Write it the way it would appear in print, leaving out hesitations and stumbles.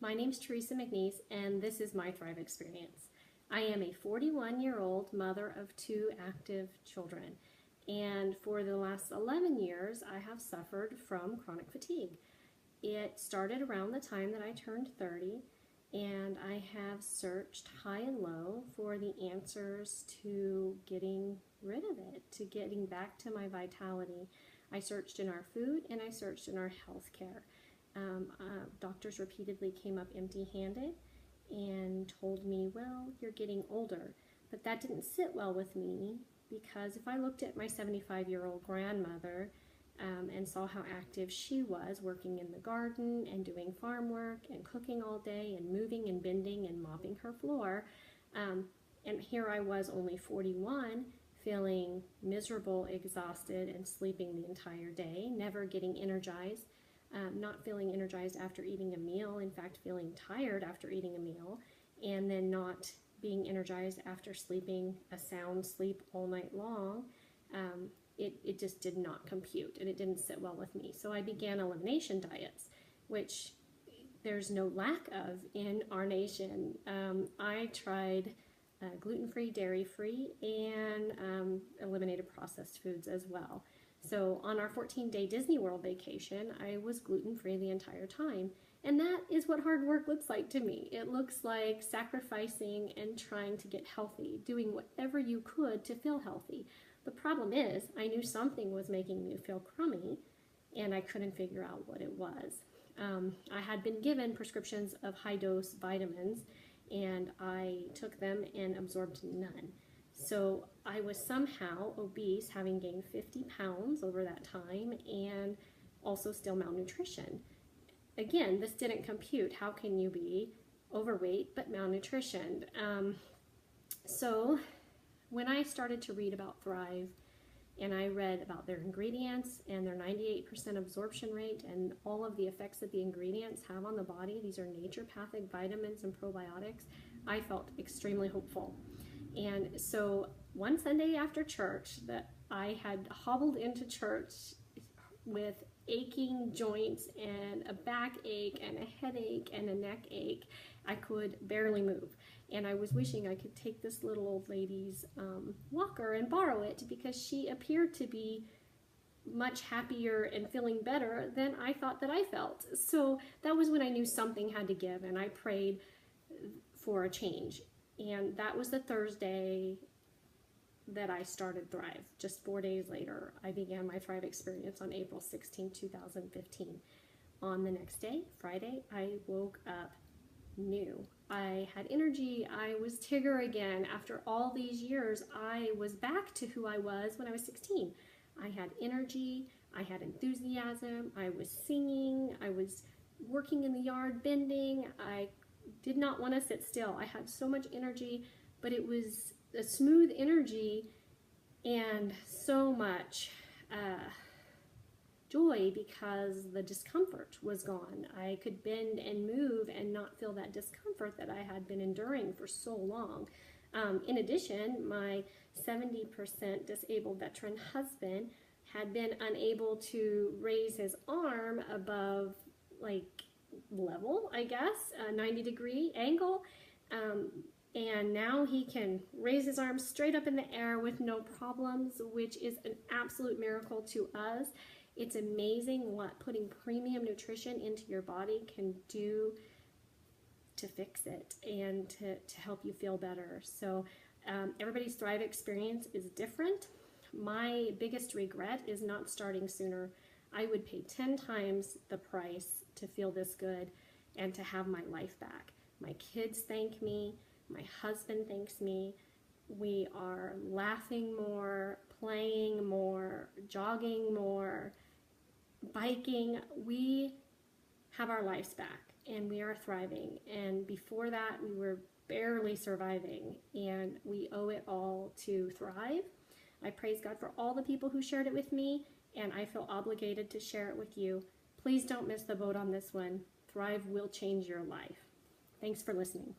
My name's Teresa McNeese, and this is my Thrive Experience. I am a 41-year-old mother of 2 active children, and for the last 11 years, I have suffered from chronic fatigue. It started around the time that I turned 30, and I have searched high and low for the answers to getting rid of it, to getting back to my vitality. I searched in our food, and I searched in our health care. Doctors repeatedly came up empty-handed and told me, well, you're getting older. But that didn't sit well with me, because if I looked at my 75-year-old grandmother and saw how active she was, working in the garden and doing farm work and cooking all day and moving and bending and mopping her floor, and here I was only 41, feeling miserable, exhausted, and sleeping the entire day, never getting energized. Not feeling energized after eating a meal, in fact feeling tired after eating a meal, and then not being energized after sleeping a sound sleep all night long. It just did not compute, and it didn't sit well with me. So I began elimination diets, which there's no lack of in our nation. I tried gluten-free, dairy-free, and eliminated processed foods as well. So on our 14-day Disney World vacation, I was gluten-free the entire time. And that is what hard work looks like to me. It looks like sacrificing and trying to get healthy, doing whatever you could to feel healthy. The problem is, I knew something was making me feel crummy, and I couldn't figure out what it was. I had been given prescriptions of high-dose vitamins, and I took them and absorbed none. So I was somehow obese, having gained 50 pounds over that time, and also still malnutrition. Again, this didn't compute. How can you be overweight but malnutritioned? So when I started to read about Thrive, and I read about their ingredients and their 98% absorption rate and all of the effects that the ingredients have on the body, these are naturopathic vitamins and probiotics, I felt extremely hopeful. And so one Sunday after church, that I had hobbled into church with aching joints and a backache and a headache and a neck ache. I could barely move. And I was wishing I could take this little old lady's walker and borrow it, because she appeared to be much happier and feeling better than I thought that I felt. So that was when I knew something had to give, and I prayed for a change. And that was the Thursday that I started Thrive. Just 4 days later, I began my Thrive experience on April 16, 2015. On the next day, Friday, I woke up new. I had energy. I was Tigger again. After all these years, I was back to who I was when I was 16. I had energy. I had enthusiasm. I was singing. I was working in the yard, bending. I did not want to sit still. I had so much energy, but it was a smooth energy and so much joy, because the discomfort was gone. I could bend and move and not feel that discomfort that I had been enduring for so long. In addition, my 70% disabled veteran husband had been unable to raise his arm above level, I guess, a 90-degree angle, and now he can raise his arms straight up in the air with no problems, which is an absolute miracle to us. It's amazing what putting premium nutrition into your body can do to fix it and to help you feel better. So everybody's Thrive experience is different. My biggest regret is not starting sooner. I would pay 10 times the price to feel this good and to have my life back. My kids thank me. My husband thanks me. We are laughing more, playing more, jogging more, biking. We have our lives back, and we are thriving. And before that, we were barely surviving, and we owe it all to Thrive. I praise God for all the people who shared it with me, and I feel obligated to share it with you. Please don't miss the boat on this one. Thrive will change your life. Thanks for listening.